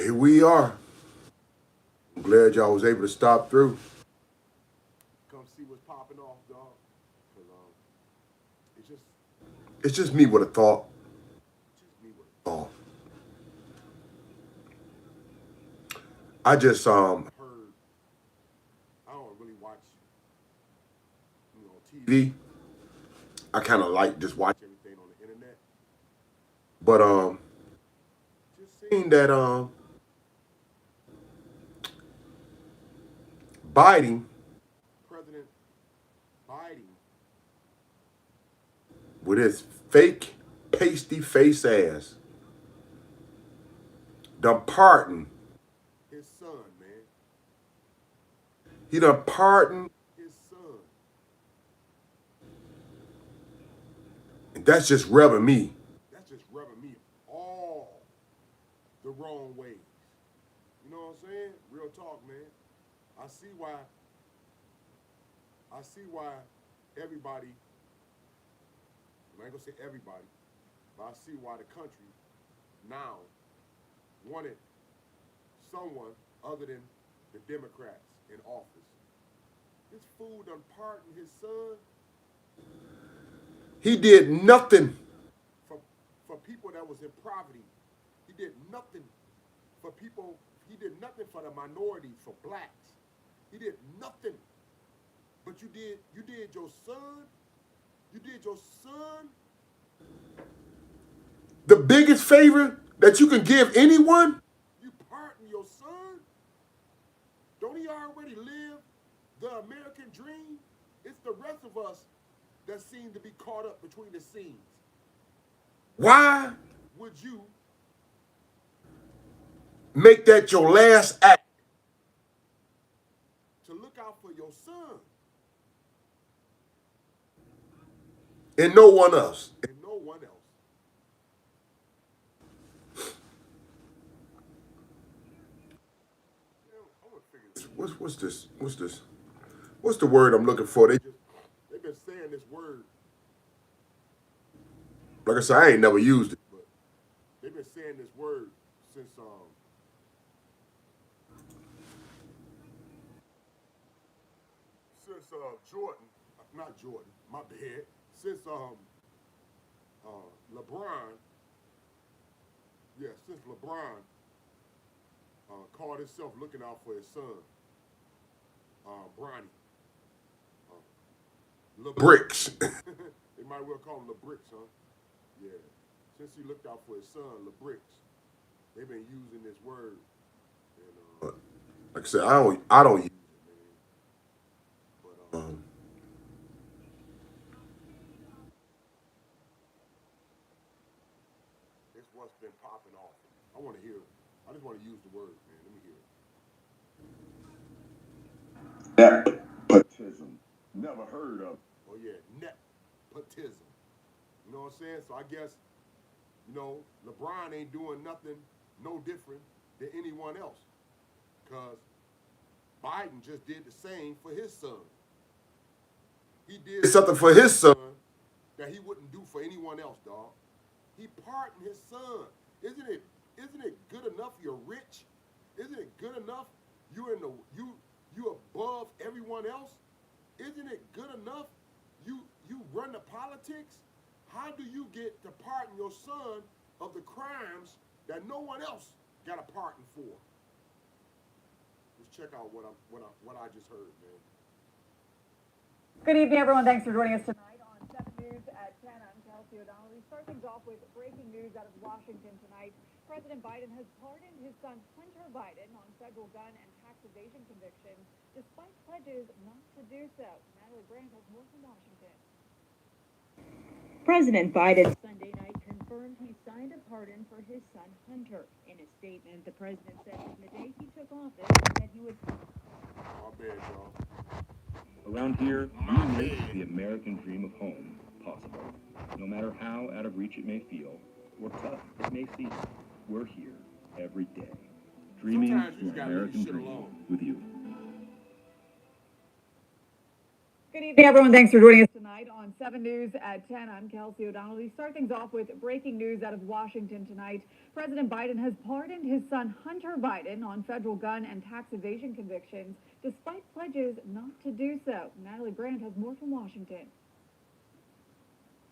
Here we are. I'm glad y'all was able to stop through. Come see what's popping off, dog. 'Cause, it's just it's just me with a thought. Just me with a thought. I just heard. I don't really watch TV. I kind of like just watch everything on the internet. But just seeing that Biden, President Biden, with his fake pasty face ass, done pardon his son, man. He done pardoned his son. And that's just rubbing me. That's just rubbing me all the wrong ways. You know what I'm saying? Real talk, man. I see why. I see why everybody. I ain't gonna say everybody, but I see why the country now wanted someone other than the Democrats in office. This fool done pardoned his son. He did nothing for people that was in poverty. He did nothing for people. He did nothing for the minorities, for blacks. He did nothing. But you did your son. You did your son the biggest favor that you can give anyone. You pardon your son. Don't he already live the American dream? It's the rest of us that seem to be caught up between the scenes. Why would you make that your last act to look out for your son and no one else? And no one else. What's this? What's this? What's the word I'm looking for? They've been saying this word. Like I said, I ain't never used it, but they've been saying this word since Jordan, not Jordan, my bad. Since LeBron, since LeBron called himself looking out for his son, Bronny. Bricks. They might well call him LeBricks, huh? Yeah. Since he looked out for his son, LeBricks, they've been using this word. And, like I said, I don't use it, man. But it's what's been popping off. I want to hear it. I just want to use the word, man. Let me hear it. Nepotism. Never heard of. Oh yeah, nepotism. You know what I'm saying? So I guess, LeBron ain't doing nothing no different than anyone else. Cause Biden just did the same for his son. He did something for his son that he wouldn't do for anyone else, dog. He pardoned his son. Isn't it good enough you're rich? Isn't it good enough you above everyone else? Isn't it good enough you run the politics? How do you get to pardon your son of the crimes that no one else got a pardon for? Let's check out what I just heard, man. Good evening, everyone. Thanks for joining us tonight on 7 News at 10. I'm Kelsey O'Donnell. We start things off with breaking news out of Washington tonight. President Biden has pardoned his son Hunter Biden on federal gun and tax evasion convictions, despite pledges not to do so. Natalie Brandt has more from Washington. President Biden Sunday night confirmed he signed a pardon for his son Hunter. In a statement, the president said from the day he took office that he would. My bad, y'all. Around here, we make the American dream of home possible. No matter how out of reach it may feel, or tough it may seem, we're here every day, dreaming the American dream with you. Good evening, everyone. Thanks for joining us tonight on 7 News at 10. I'm Kelsey O'Donnell. We start things off with breaking news out of Washington tonight. President Biden has pardoned his son Hunter Biden on federal gun and tax evasion convictions, despite pledges not to do so. Natalie Brandt has more from Washington.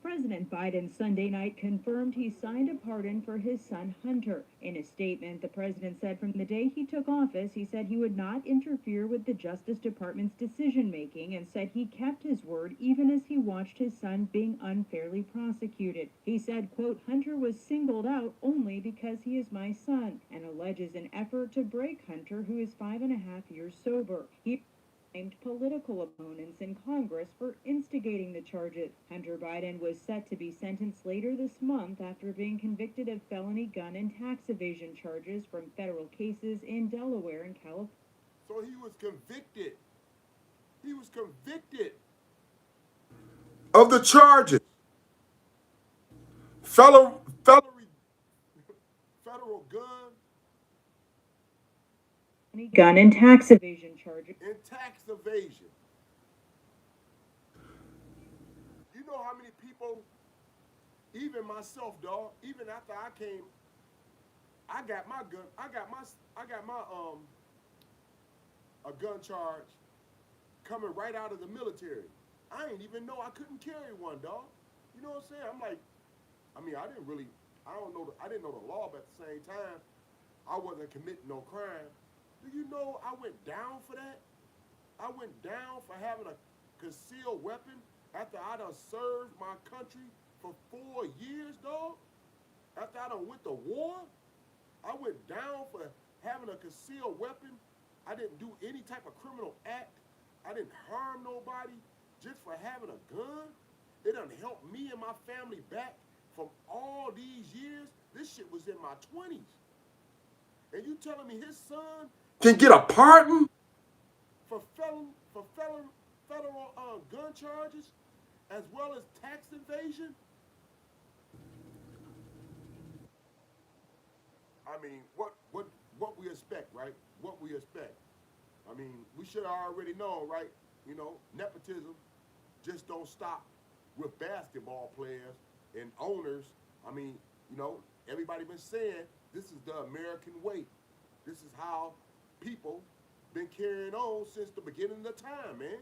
President Biden Sunday night confirmed he signed a pardon for his son Hunter. In a statement, the president said from the day he took office, he said he would not interfere with the Justice Department's decision-making and said he kept his word even as he watched his son being unfairly prosecuted. He said, quote, Hunter was singled out only because he is my son, and alleges an effort to break Hunter, who is 5.5 years sober. He named political opponents in Congress for instigating the charges. Hunter Biden was set to be sentenced later this month after being convicted of felony gun and tax evasion charges from federal cases in Delaware and California. So he was convicted. He was convicted of the charges. Federal gun and tax evasion charges. And tax evasion. You know how many people, even myself, dog, even after I came, I got my gun, I got my a gun charge coming right out of the military. I didn't even know I couldn't carry one, dog. You know what I'm saying? I'm like, I mean, I didn't know the law, but at the same time, I wasn't committing no crime. Do you know I went down for that? I went down for having a concealed weapon after I done served my country for 4 years, dog. After I done went to war, I went down for having a concealed weapon. I didn't do any type of criminal act. I didn't harm nobody just for having a gun. It done helped me and my family back from all these years. This shit was in my 20s. And you telling me his son can get a pardon for federal gun charges as well as tax evasion? I mean, what we expect, right? What we expect. I mean, we should have already known, right? You know, nepotism just don't stop with basketball players and owners. I mean, you know, everybody been saying this is the American way. This is how people been carrying on since the beginning of time, man.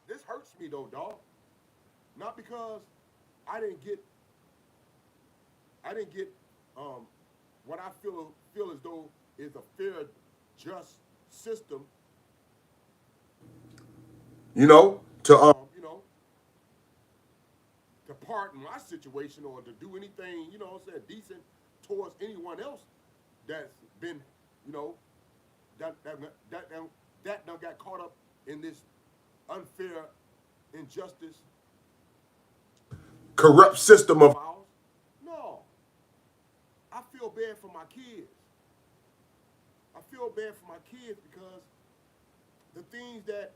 This hurts me though, dog. Not because I didn't get what I feel as though is a fair, just system. You know, to to pardon my situation or to do anything, you know what I'm saying, decent towards anyone else that's been, you know, that done got caught up in this unfair, injustice, corrupt system of ours. No. I feel bad for my kids. I feel bad for my kids because the things that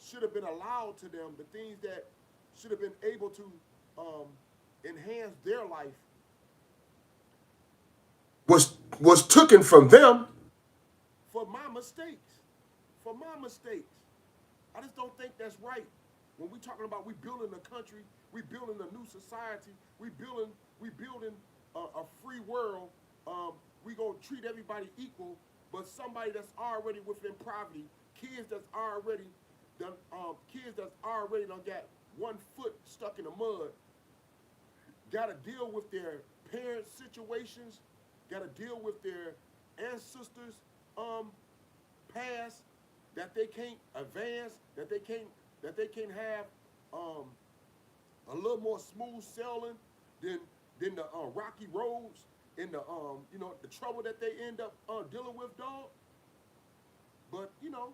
should have been allowed to them, the things that should have been able to enhance their life was taken from them for my mistakes. For my mistakes. I just don't think that's right. When we talking about we building a country, we building a new society, we building a free world, we gonna treat everybody equal, but somebody that's already within poverty, kids that's already done got 1 foot stuck in the mud, gotta deal with their parents' situations, gotta deal with their ancestors' past, that they can't advance, that they can't have a little more smooth sailing than the rocky roads and the you know, the trouble that they end up dealing with, dog. But you know,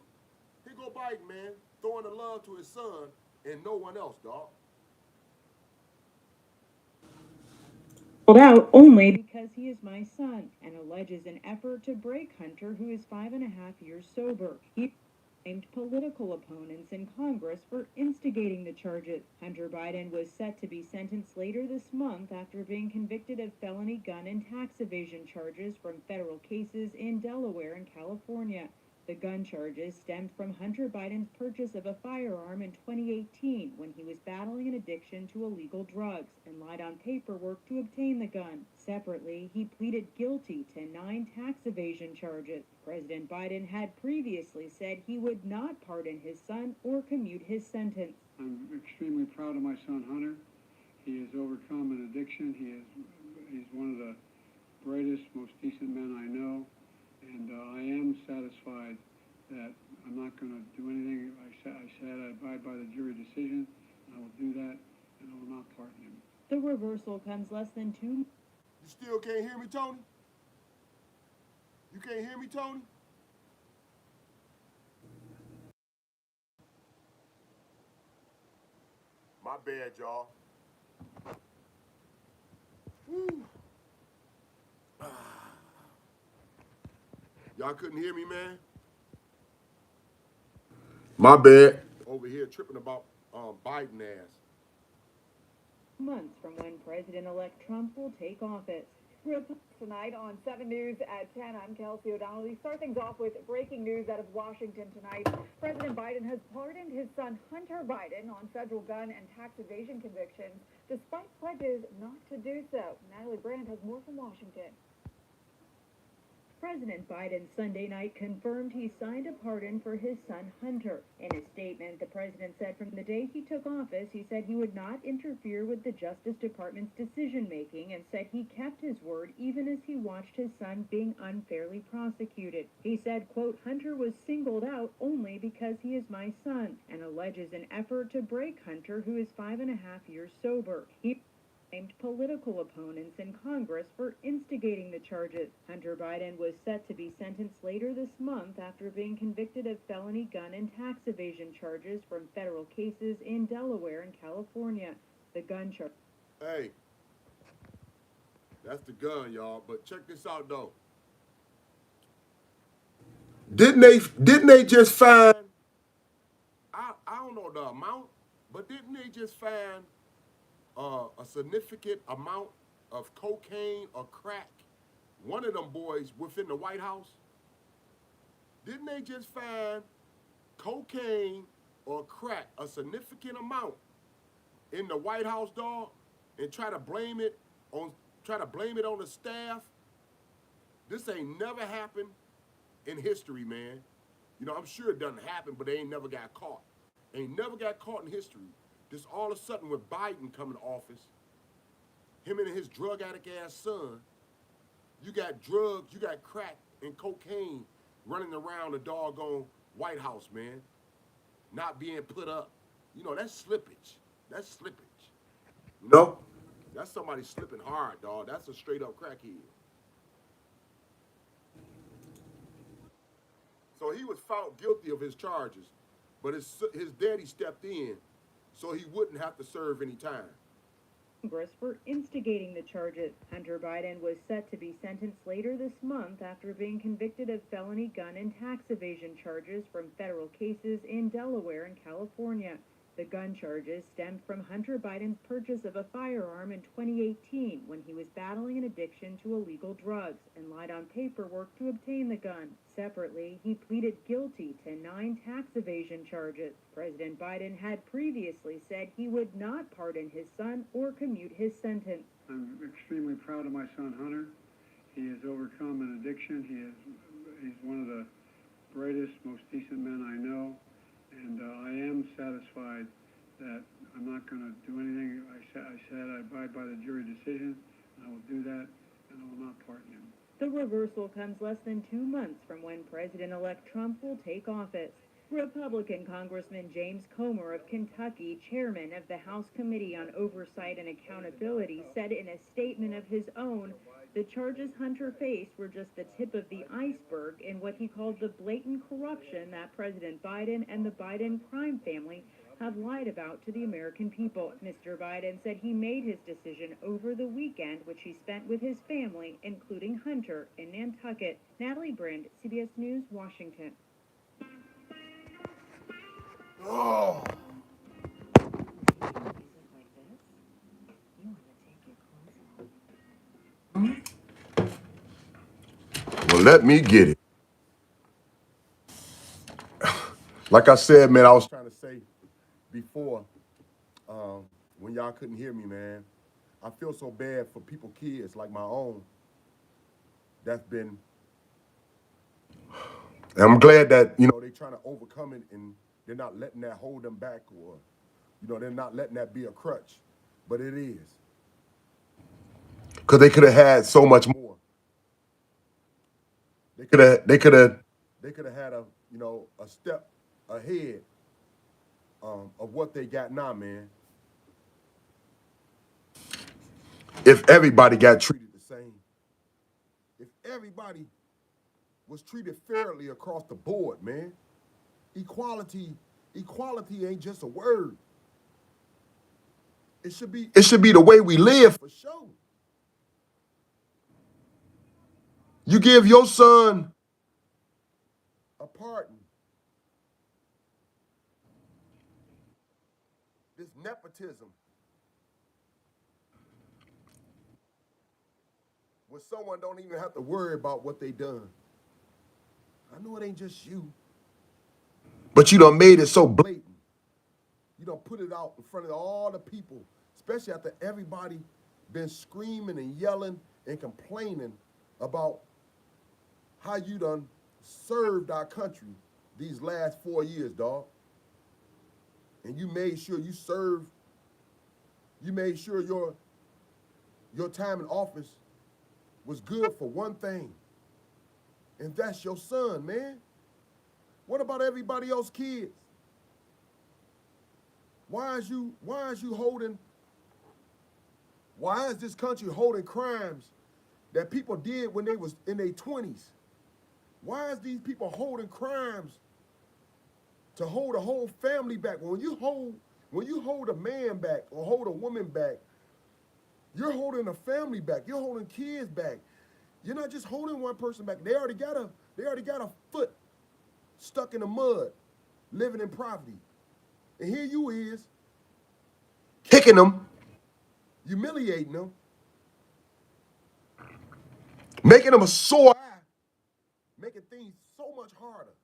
here go Biden, man, throwing the love to his son and no one else, dog. Out only because he is my son, and alleges an effort to break Hunter, who is 5.5 years sober. He named political opponents in Congress for instigating the charges. Hunter Biden was set to be sentenced later this month after being convicted of felony gun and tax evasion charges from federal cases in Delaware and California. The gun charges stemmed from Hunter Biden's purchase of a firearm in 2018 when he was battling an addiction to illegal drugs and lied on paperwork to obtain the gun. Separately, he pleaded guilty to 9 tax evasion charges. President Biden had previously said he would not pardon his son or commute his sentence. I'm extremely proud of my son Hunter. He has overcome an addiction. He's one of the brightest, most decent men I know. And I am satisfied that I'm not going to do anything. I said I abide by the jury decision. I will do that, and I will not pardon him. The reversal comes less than 2. You still can't hear me, Tony? You can't hear me, Tony? My bad, y'all. Woo. Y'all couldn't hear me, man? My bad. Over here tripping about Biden ass. Months from when President-elect Trump will take office. Tonight on 7 News at 10, I'm Kelsey O'Donnell. We start things off with breaking news out of Washington tonight. President Biden has pardoned his son Hunter Biden on federal gun and tax evasion convictions, despite pledges not to do so. Natalie Brandt has more from Washington. President Biden Sunday night confirmed he signed a pardon for his son Hunter. In a statement, the president said from the day he took office, he said he would not interfere with the Justice Department's decision-making and said he kept his word even as he watched his son being unfairly prosecuted. He said, quote, Hunter was singled out only because he is my son, and alleges an effort to break Hunter, who is 5.5 years sober. He named political opponents in Congress for instigating the charges. Hunter Biden was set to be sentenced later this month after being convicted of felony gun and tax evasion charges from federal cases in Delaware and California. The gun charge. Hey, that's the gun, y'all. But check this out, though. Didn't they just find, I don't know the amount, but didn't they just find a significant amount of cocaine or crack, one of them boys within the White House? Didn't they just find cocaine or crack, a significant amount, in the White House, dog, and try to blame it on the staff? This ain't never happened in history, man. You know, I'm sure it doesn't happen, but they ain't never got caught. Ain't never got caught in history. Just all of a sudden, with Biden coming to office, him and his drug addict ass son, you got drugs, you got crack and cocaine running around the doggone White House, man, not being put up. You know, that's slippage. That's slippage. You know? That's somebody slipping hard, dog. That's a straight up crackhead. So he was found guilty of his charges, but his daddy stepped in so he wouldn't have to serve any time. Congress for instigating the charges. Hunter Biden was set to be sentenced later this month after being convicted of felony gun and tax evasion charges from federal cases in Delaware and California. The gun charges stemmed from Hunter Biden's purchase of a firearm in 2018 when he was battling an addiction to illegal drugs and lied on paperwork to obtain the gun. Separately, he pleaded guilty to 9 tax evasion charges. President Biden had previously said he would not pardon his son or commute his sentence. I'm extremely proud of my son Hunter. He has overcome an addiction. He's one of the brightest, most decent men I know. And I am satisfied that I'm not going to do anything. I said I abide by the jury decision. I will do that, and I will not pardon him. The reversal comes less than 2 months from when President-elect Trump will take office. Republican Congressman James Comer of Kentucky, chairman of the House Committee on Oversight and Accountability, said in a statement of his own, the charges Hunter faced were just the tip of the iceberg in what he called the blatant corruption that President Biden and the Biden crime family have lied about to the American people. Mr. Biden said he made his decision over the weekend, which he spent with his family, including Hunter in Nantucket. Natalie Brandt, CBS News, Washington. Oh. Well, let me get it. Like I said, man, I was trying to say before, when y'all couldn't hear me, man, I feel so bad for people, kids like my own, that's been, and I'm glad that, they're trying to overcome it and they're not letting that hold them back, or, they're not letting that be a crutch. But it is. Because they could have had so much more. They could have had a step ahead of what they got now, man. If everybody got treated the same, if everybody was treated fairly across the board, man. Equality ain't just a word. It should be the way we live for sure. You give your son a pardon. This nepotism where someone don't even have to worry about what they done. I know it ain't just you, but you done made it so blatant. You done put it out in front of all the people, especially after everybody been screaming and yelling and complaining about how you done served our country these last 4 years, dog. And you made sure you made sure your time in office was good for one thing. And that's your son, man. What about everybody else kids? Why is this country holding crimes that people did when they was in their 20s? Why is these people holding crimes to hold a whole family back? When you hold a man back or hold a woman back, you're holding a family back. You're holding kids back. You're not just holding one person back. They already got a foot stuck in the mud, living in poverty. And here you is, kicking them, humiliating them, making them a sore eye, making things so much harder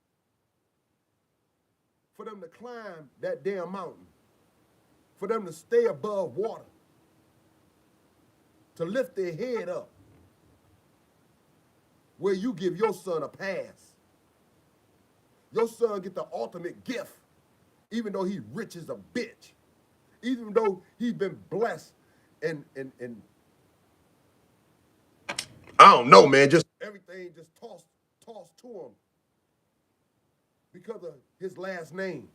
for them to climb that damn mountain, for them to stay above water, to lift their head up, where you give your son a pass. Your son get the ultimate gift, even though he rich as a bitch, even though he's been blessed and I don't know, man, just everything just tossed to him because of his last name,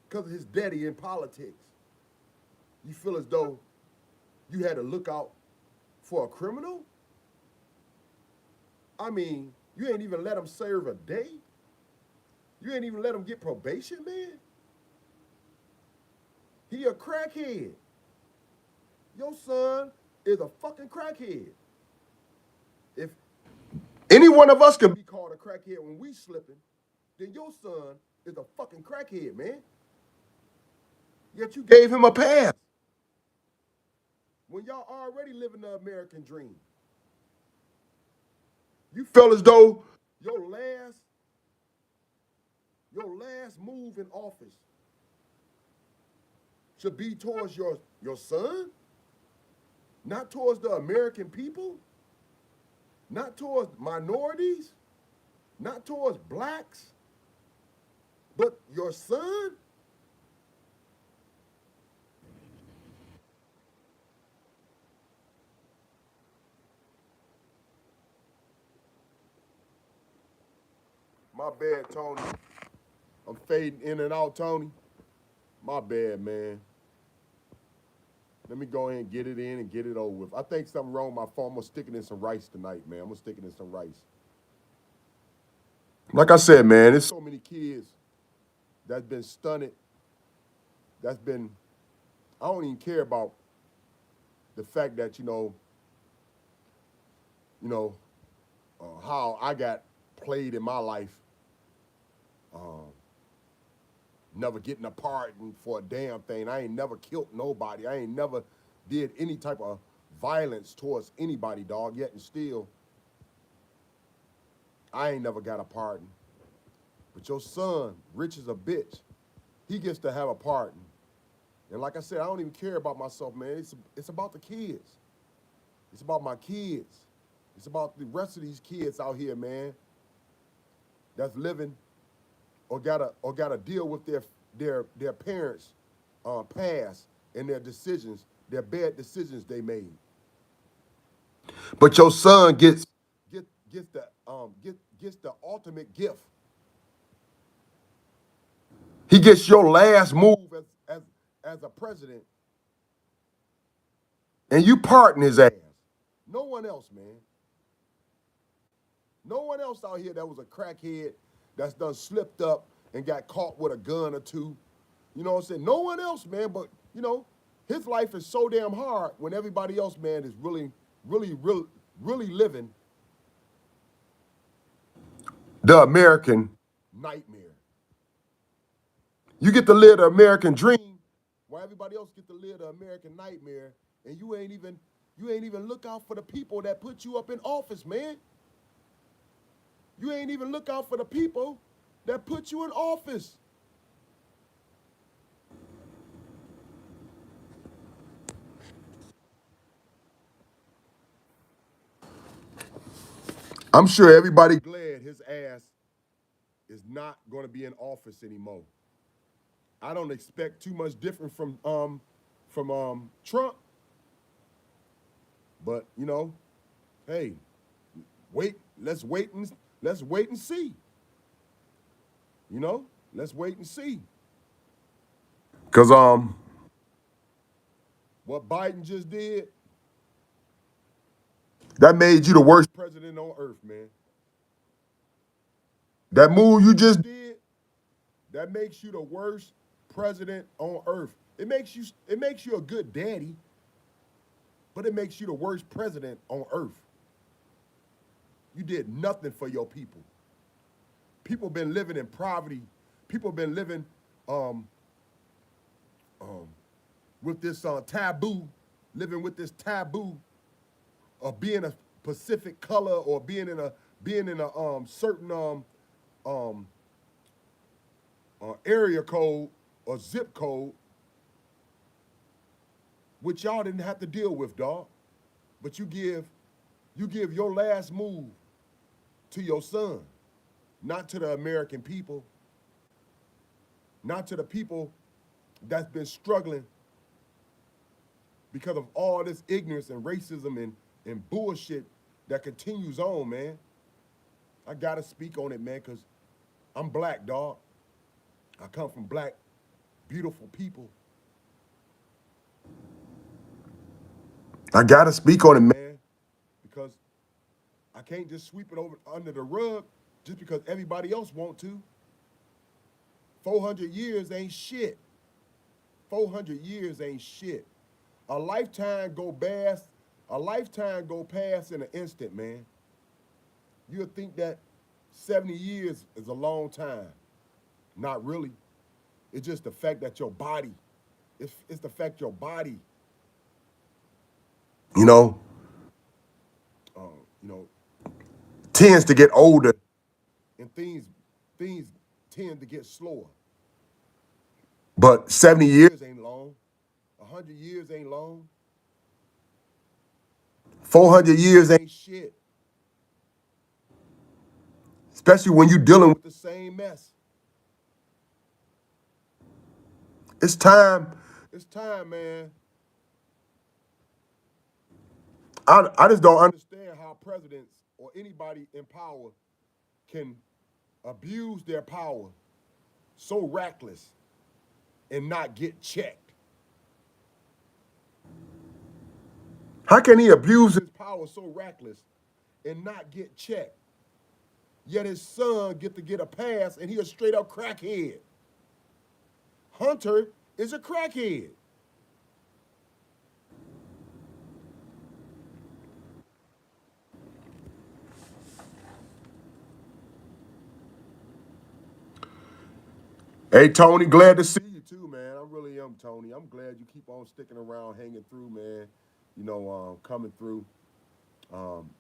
because of his daddy in politics. You feel as though you had to look out for a criminal? I mean, you ain't even let him serve a day? You ain't even let him get probation, man? He a crackhead. Your son is a fucking crackhead. If any one of us can be called a crackhead when we slipping, then your son is a fucking crackhead, man. Yet you gave him a pass when y'all already living the American dream. You felt as though your last move in office should be towards your son, not towards the American people, not towards minorities, not towards blacks, but your son. My bad, Tony. I'm fading in and out, Tony. My bad, man. Let me go ahead and get it in and get it over with. I think something wrong with my phone. I'm gonna stick it in some rice tonight, man. I'm gonna stick it in some rice. Like I said, man, there's so many kids that's been stunted. That's been, I don't even care about the fact that, how I got played in my life. Never getting a pardon for a damn thing. I ain't never killed nobody. I ain't never did any type of violence towards anybody, dog, yet and still, I ain't never got a pardon. But your son, rich as a bitch, he gets to have a pardon. And like I said, I don't even care about myself, man. It's about the kids. It's about my kids. It's about the rest of these kids out here, man, that's living or gotta deal with their parents' past and their decisions, their bad decisions they made. But your son gets the ultimate gift. He gets your last move as a president, and you pardon his ass. No one else, man. No one else out here that was a crackhead that's done slipped up and got caught with a gun or two. You know what I'm saying? No one else, man. But his life is so damn hard when everybody else, man, is really living the American nightmare. You get to live the American dream while everybody else get to live the American nightmare, and you ain't even look out for the people that put you up in office, man. You ain't even look out for the people that put you in office. I'm sure everybody glad his ass is not going to be in office anymore. I don't expect too much different from Trump, but hey, wait, let's wait and see. Let's wait and see. Cause what Biden just did, that made you the worst president on earth, man. That move you just did, that makes you the worst president on earth. It makes you a good daddy, but it makes you the worst president on earth. You did nothing for your people. People been living in poverty. People been living um, um, with this taboo, living with this taboo of being a specific color or being in a certain um, area code or zip code, which y'all didn't have to deal with, dog. But you give your last move to your son, not to the American people, not to the people that's been struggling because of all this ignorance and racism and bullshit that continues on, man. I gotta speak on it, man, because I'm black, dog. I come from black, beautiful people. I gotta speak on it, man, because I can't just sweep it over under the rug just because everybody else want to. 400 years ain't shit. 400 years ain't shit. A lifetime go past. A lifetime go past in an instant, man. You'll think that 70 years is a long time. Not really. It's just the fact that your body, it's the fact your body, you know, uh, you know, tends to get older and things tend to get slower. But 70 years ain't long. 100 years ain't long. 400 years ain't shit. Especially when you're dealing with the same mess. It's time. It's time, man. I just don't understand how presidents or anybody in power can abuse their power so reckless and not get checked. How can he abuse his power so reckless and not get checked? Yet his son get to get a pass and he a straight up crackhead. Hunter is a crackhead. Hey Tony, glad to see you too, man. I really am, Tony. I'm glad you keep on sticking around, hanging through, man. Coming through. Um,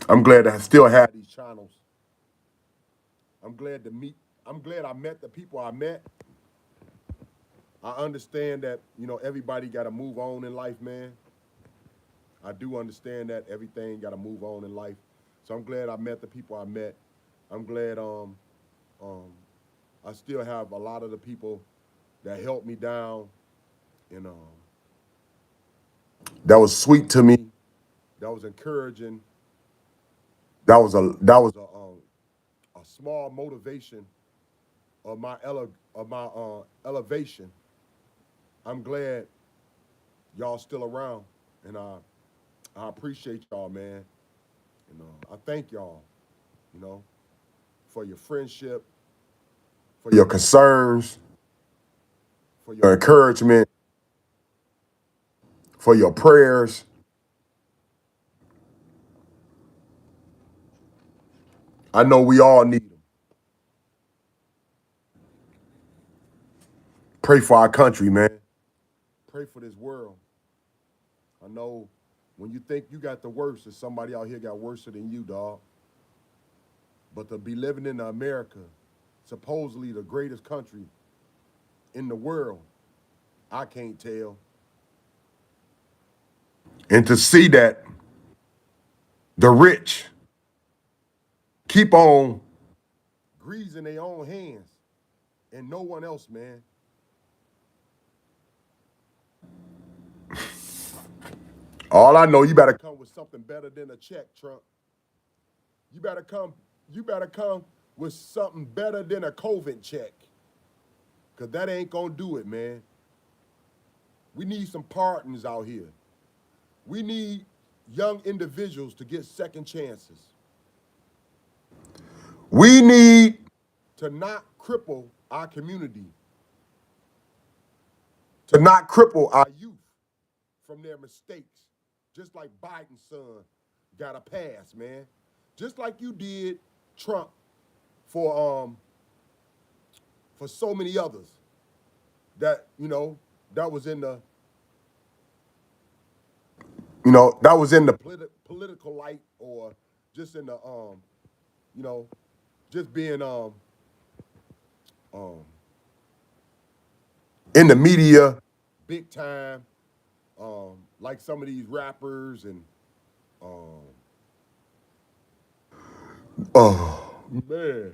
I'm glad to still have these channels. I'm glad to meet. I'm glad I met the people I met. I understand that, you know, everybody got to move on in life, man. I do understand that everything got to move on in life. So I'm glad I met the people I met. I'm glad um, I still have a lot of the people that helped me down, and that was sweet to me. That was encouraging. That was a small motivation of my elevation. I'm glad y'all still around, and I appreciate y'all, man. And I thank y'all, you know, for your friendship, for your concerns, for your encouragement, for your prayers. I know we all need them. Pray for our country, man. Pray for this world. I know when you think you got the worst, there's somebody out here got worse than you, dog. But to be living in America, supposedly the greatest country in the world, I can't tell. And to see that the rich keep on greasing their own hands and no one else, man. All I know, you better come with something better than a check, Trump. You better come, you better come with something better than a COVID check. Cause that ain't gonna do it, man. We need some pardons out here. We need young individuals to get second chances. We need to not cripple our community, to not cripple our youth from their mistakes. Just like Biden's son got a pass, man. Just like you did Trump for so many others that, you know, that was in the that was in the political light, or just in the you know, just being um in the media big time, like some of these rappers and um oh man.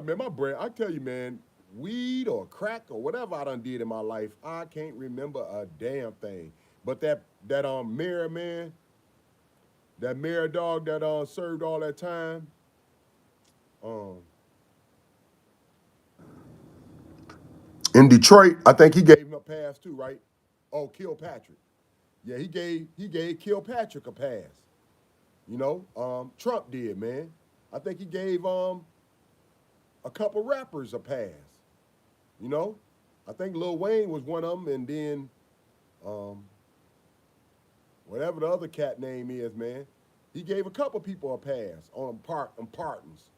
Man, my brain, I tell you, man, weed or crack or whatever I done did in my life, I can't remember a damn thing. But that mayor, man, that mayor dog that served all that time, um in Detroit, I think he gave him a pass too, right? Oh, Kilpatrick. Yeah, he gave Kilpatrick a pass. You know, Trump did, man. I think he gave a couple rappers a pass. You know, I think Lil Wayne was one of them, and then um, whatever the other cat name is, man, he gave a couple people a pass on pardons.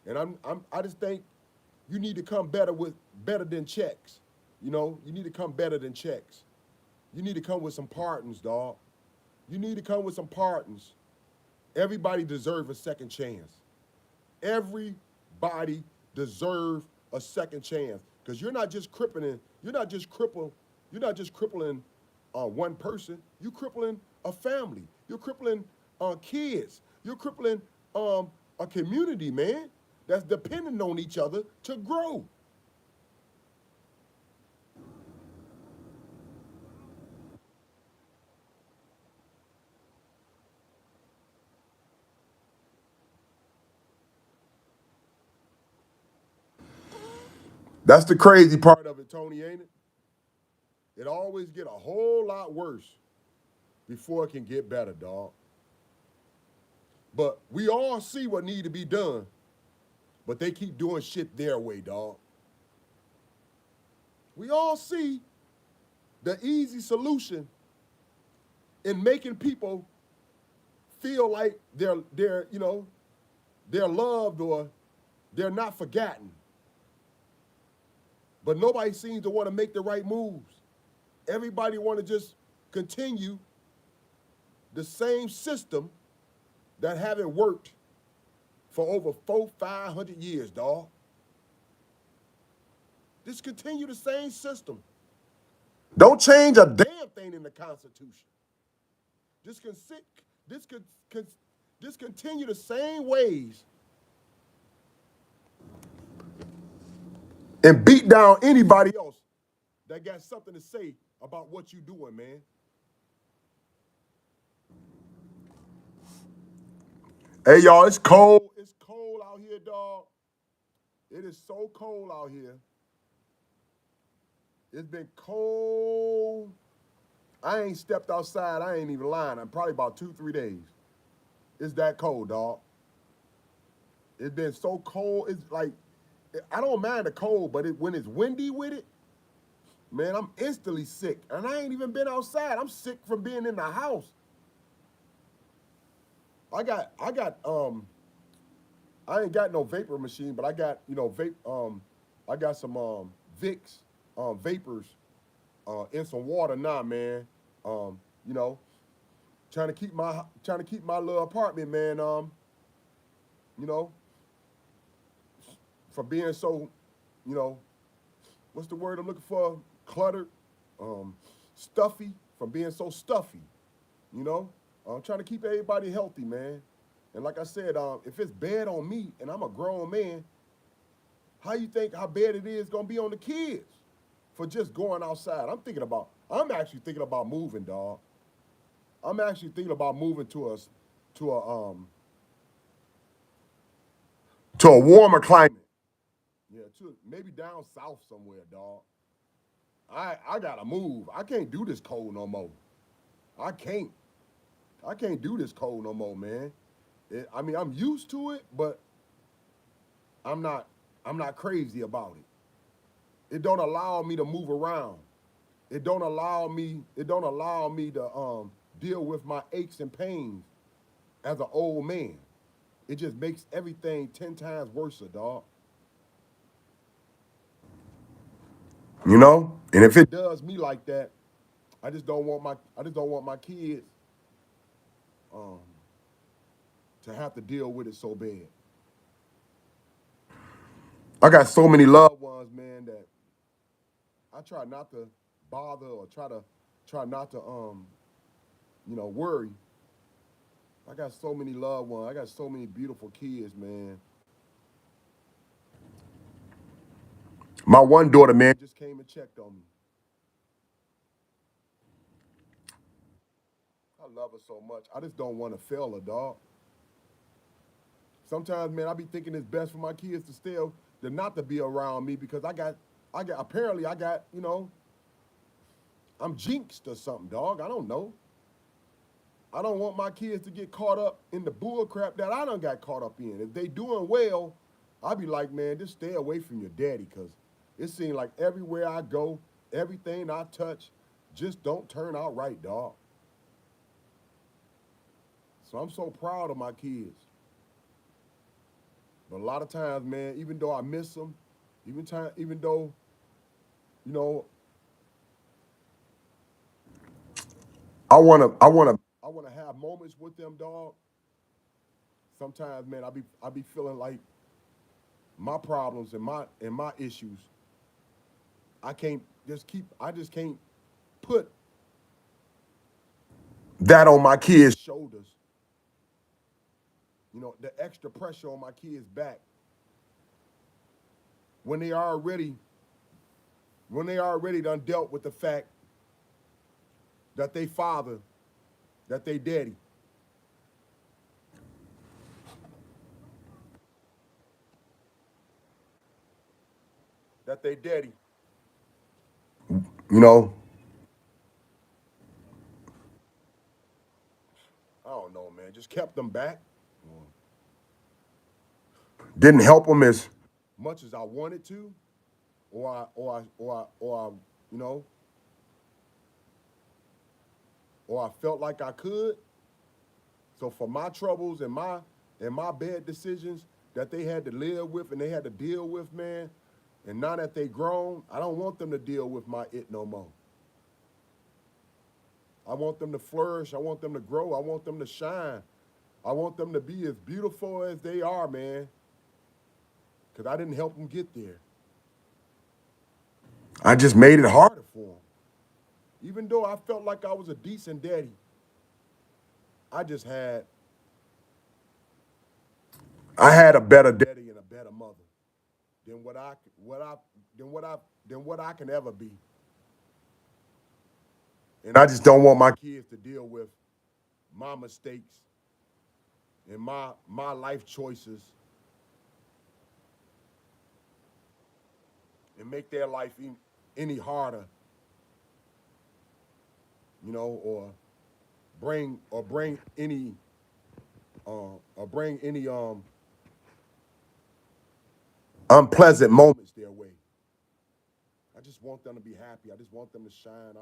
And I just think you need to come better than checks. You know, you need to come better than checks. You need to come with some pardons, dog. You need to come with some pardons. Everybody deserves a second chance. Everybody deserves a second chance. Because you're not just crippling one person. You're crippling a family. You're crippling kids. You're crippling a community, man, that's dependent on each other to grow. That's the crazy part of it, Tony, ain't it? It always get a whole lot worse before it can get better, dog. But we all see what need to be done, but they keep doing shit their way, dog. We all see the easy solution in making people feel like they're loved or they're not forgotten. But nobody seems to want to make the right moves. Everybody want to just continue the same system that haven't worked for over 500 years, dog. Just continue the same system. Don't change a damn thing in the Constitution. Just, just, just continue the same ways and beat down anybody else that got something to say about what you doing, man. Hey, y'all, it's cold. It's cold out here, dog. It is so cold out here. It's been cold. I ain't stepped outside. I ain't even lying. I'm probably about 2-3 days. It's that cold, dog. It's been so cold. It's like, I don't mind the cold, but when it's windy with it, man, I'm instantly sick. And I ain't even been outside. I'm sick from being in the house. I ain't got no vapor machine, but I got, I got some Vicks vapors in some water now, man. You know, trying to keep my little apartment, man, you know, from being so, what's the word I'm looking for? Cluttered, stuffy, from being so stuffy, you know? I'm trying to keep everybody healthy, man. And like I said, if it's bad on me and I'm a grown man, how you think how bad it is gonna be on the kids for just going outside? I'm actually thinking about moving, dog. I'm actually thinking about moving to a warmer climate. Yeah, to maybe down south somewhere, dog. I gotta move. I can't do this cold no more. I can't. I can't do this cold no more, man. I mean, I'm used to it, but I'm not crazy about it. It don't allow me to move around. It don't allow me to deal with my aches and pains as an old man. It just makes everything 10 times worse, dog. You know? And if it does me like that, I just don't want my kids to have to deal with it so bad. I got so many loved ones, man, that I try not to bother or try not to worry. I got so many loved ones. I got so many beautiful kids, man. My one daughter, man, just came and checked on me. I love her so much. I just don't want to fail her, dog. Sometimes, man, I be thinking it's best for my kids to not to be around me because apparently I got, I'm jinxed or something, dog. I don't know. I don't want my kids to get caught up in the bull crap that I done got caught up in. If they doing well, I be like, man, just stay away from your daddy because it seems like everywhere I go, everything I touch just don't turn out right, dog. So I'm so proud of my kids. But a lot of times, man, even though I miss them, even though, I wanna have moments with them, dog. Sometimes, man, I be feeling like my problems and my issues. I just can't put that on my kids' shoulders. The extra pressure on my kids' back when they already done dealt with the fact that they father, that they daddy, that they daddy, you know, I don't know, man, just kept them back. Didn't help them as much as I wanted to, you know, or I felt like I could. So for my troubles and my bad decisions that they had to live with and they had to deal with, man, and now that they grown, I don't want them to deal with my it no more. I want them to flourish. I want them to grow. I want them to shine. I want them to be as beautiful as they are, man. Because I didn't help them get there. I just made it harder for them. Even though I felt like I was a decent daddy, I had a better daddy and a better mother than what I can ever be. And I just don't want my kids to deal with my mistakes and my life choices and make their life any harder, or bring any unpleasant moments their way. I just want them to be happy. I just want them to shine.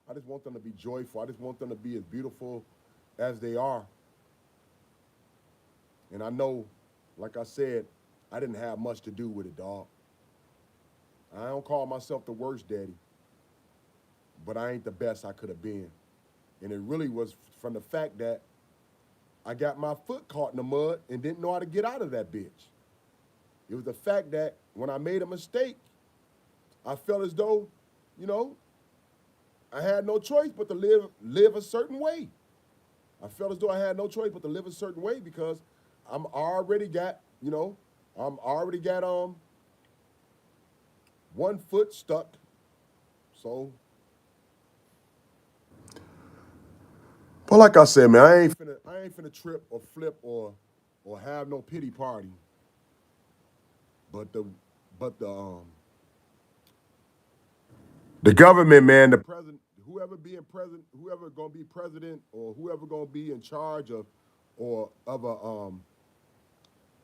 I just want them to be joyful. I just want them to be as beautiful as they are. And I know, like I said, I didn't have much to do with it, dog. I don't call myself the worst daddy, but I ain't the best I could have been. And it really was from the fact that I got my foot caught in the mud and didn't know how to get out of that bitch. It was the fact that when I made a mistake, I felt as though, I had no choice but to live a certain way. I felt as though I had no choice but to live a certain way because I'm already got, one foot stuck. So, but like I said, man, I ain't finna trip or flip or have no pity party. But the government, man, the president, whoever gonna be president or whoever gonna be in charge of or of a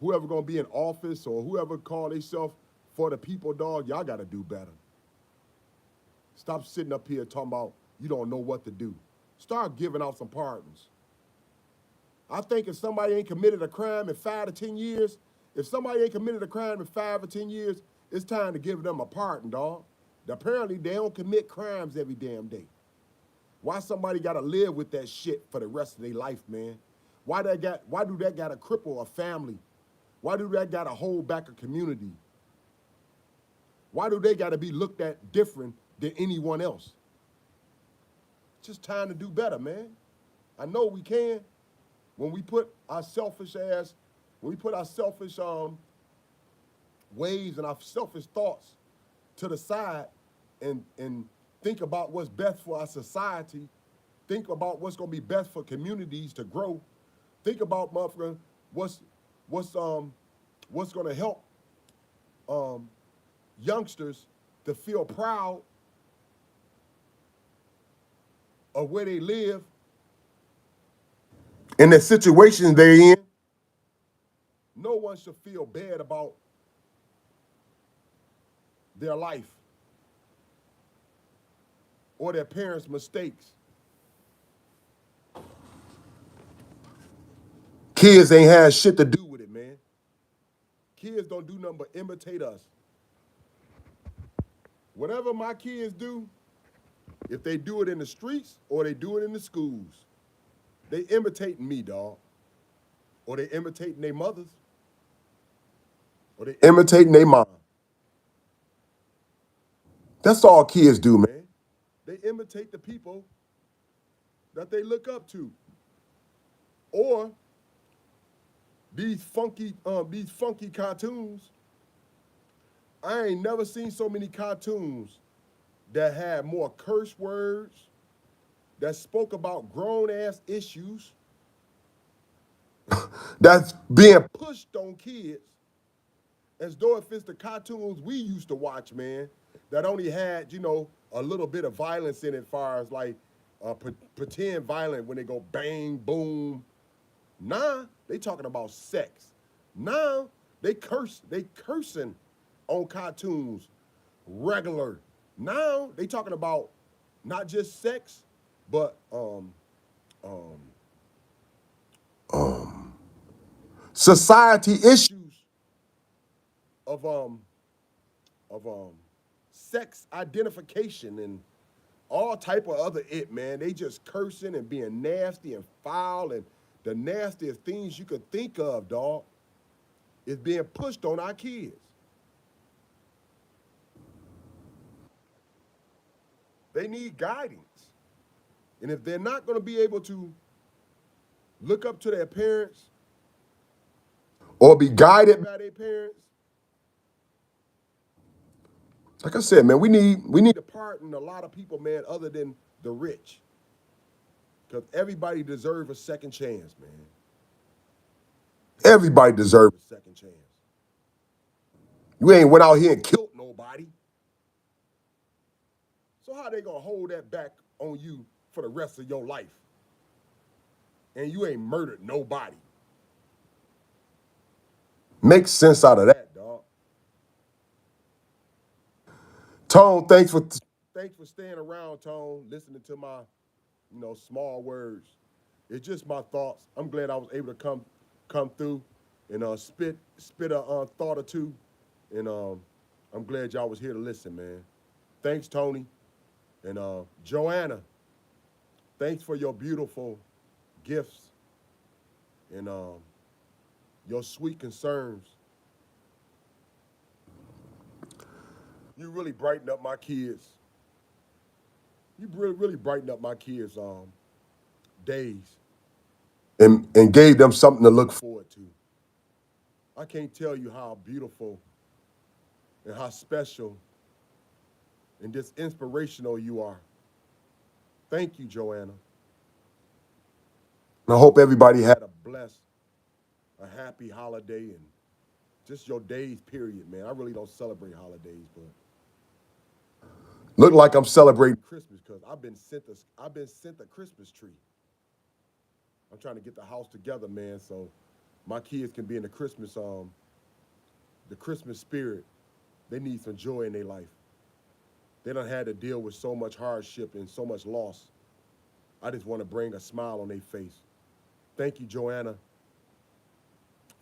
whoever gonna be in office or whoever call themselves for the people, dog, y'all gotta do better. Stop sitting up here talking about you don't know what to do. Start giving out some pardons. I think if somebody ain't committed a crime in 5 to 10 years, it's time to give them a pardon, dog. Apparently, they don't commit crimes every damn day. Why somebody gotta live with that shit for the rest of their life, man? Why do that gotta cripple a family? Why do that gotta hold back a community? Why do they gotta be looked at different than anyone else? It's just time to do better, man. I know we can. When we put our selfish ways and our selfish thoughts to the side and think about what's best for our society, think about what's gonna be best for communities to grow, think about motherfucker what's gonna help youngsters to feel proud of where they live and the situations they're in. No one should feel bad about their life or their parents' mistakes. Kids ain't had shit to do with it, man. Kids don't do nothing but imitate us. Whatever my kids do, if they do it in the streets or they do it in the schools, they imitating me, dog. Or they imitating their mothers. Or they imitating their mom. That's all kids do, man. They imitate the people that they look up to. Or these funky cartoons. I ain't never seen so many cartoons that had more curse words, that spoke about grown-ass issues, that's being pushed on kids, as though if it's the cartoons we used to watch, man, that only had, a little bit of violence in it, as far as like pretend violent when they go bang, boom. Nah, they talking about sex. Now they cursing on cartoons regular. Now they talking about not just sex, but society issues of sex identification and all type of other man. They just cursing and being nasty and foul, and the nastiest things you could think of, dog, is being pushed on our kids. They need guidance. And if they're not going to be able to look up to their parents or be guided by their parents, like I said, man, we need to pardon a lot of people, man, other than the rich. Because everybody deserves a second chance, man. Everybody deserves a second chance. You ain't went out here and killed nobody. So how they gonna hold that back on you for the rest of your life? And you ain't murdered nobody. Make sense out of that, dog. Tone, thanks for staying around, Tone, listening to my, small words. It's just my thoughts. I'm glad I was able to come through and spit a thought or two. And I'm glad y'all was here to listen, man. Thanks, Tony. And Joanna, thanks for your beautiful gifts and your sweet concerns. You really brightened up my kids. You really brightened up my kids' days and gave them something to look forward to. I can't tell you how beautiful and how special and just inspirational you are. Thank you, Joanna. And I hope everybody had a happy holiday and just your days, period, man. I really don't celebrate holidays, but look like I'm celebrating Christmas because I've been sent a Christmas tree. I'm trying to get the house together, man, so my kids can be in the Christmas spirit. They need some joy in their life. They done had to deal with so much hardship and so much loss. I just want to bring a smile on their face. Thank you, Joanna,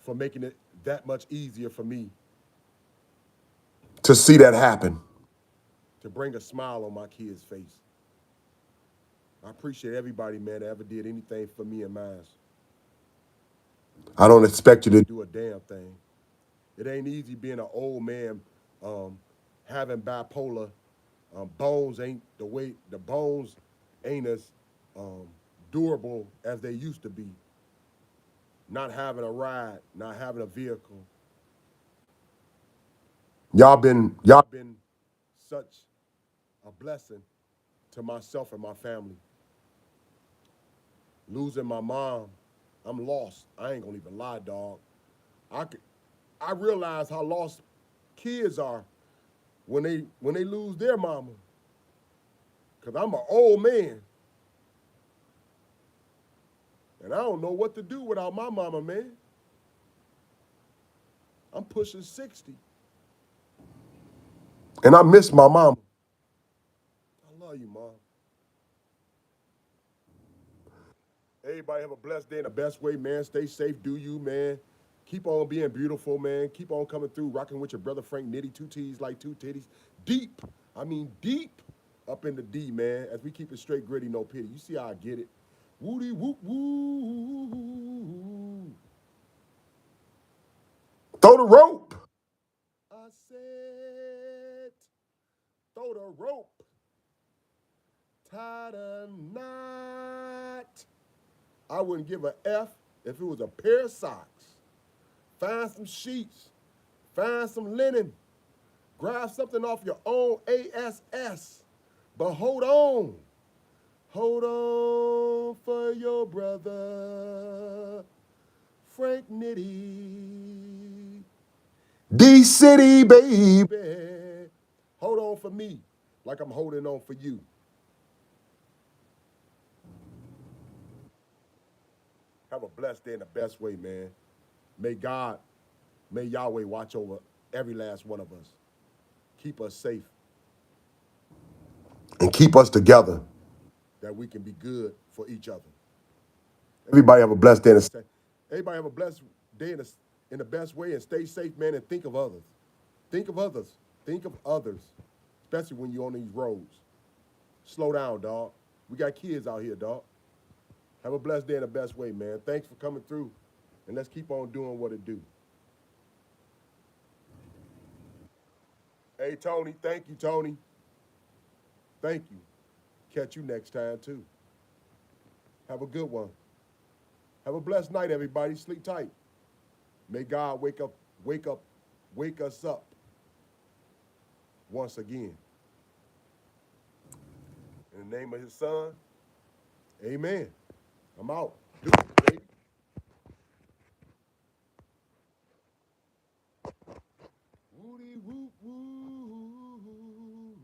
for making it that much easier for me to see that happen, to bring a smile on my kids' face. I appreciate everybody, man, that ever did anything for me and mine. I don't expect you to do a damn thing. It ain't easy being an old man, having bipolar. The bones ain't as durable as they used to be. Not having a ride, not having a vehicle. Y'all been such a blessing to myself and my family. Losing my mom, I'm lost. I ain't gonna even lie, dog. I realize how lost kids are when they lose their mama. Cause I'm an old man. And I don't know what to do without my mama, man. I'm pushing 60. And I miss my mama. I love you, Mom. Everybody have a blessed day in the best way, man. Stay safe, do you, man. Keep on being beautiful, man. Keep on coming through, rocking with your brother Frank Nitty, two T's like two titties. Deep, deep up in the D, man. As we keep it straight, gritty, no pity. You see how I get it. Woody whoop woo. Throw the rope. I said, throw the rope. Tie the knot. I wouldn't give a F if it was a pair of socks. Find some sheets. Find some linen. Grab something off your own ASS. But hold on. Hold on for your brother, Frank Nitty. D-City, baby. Hold on for me like I'm holding on for you. Have a blessed day in the best way, man. May Yahweh watch over every last one of us. Keep us safe. And keep us together that we can be good for each other. Everybody have a blessed day. Everybody have a blessed day in the best way and stay safe, man, and think of others. Think of others. Think of others, especially when you're on these roads. Slow down, dog. We got kids out here, dog. Have a blessed day in the best way, man. Thanks for coming through, and let's keep on doing what it do. Hey, Tony. Thank you, Tony. Thank you. Catch you next time, too. Have a good one. Have a blessed night, everybody. Sleep tight. May God wake us up once again. In the name of his son, amen. I'm out.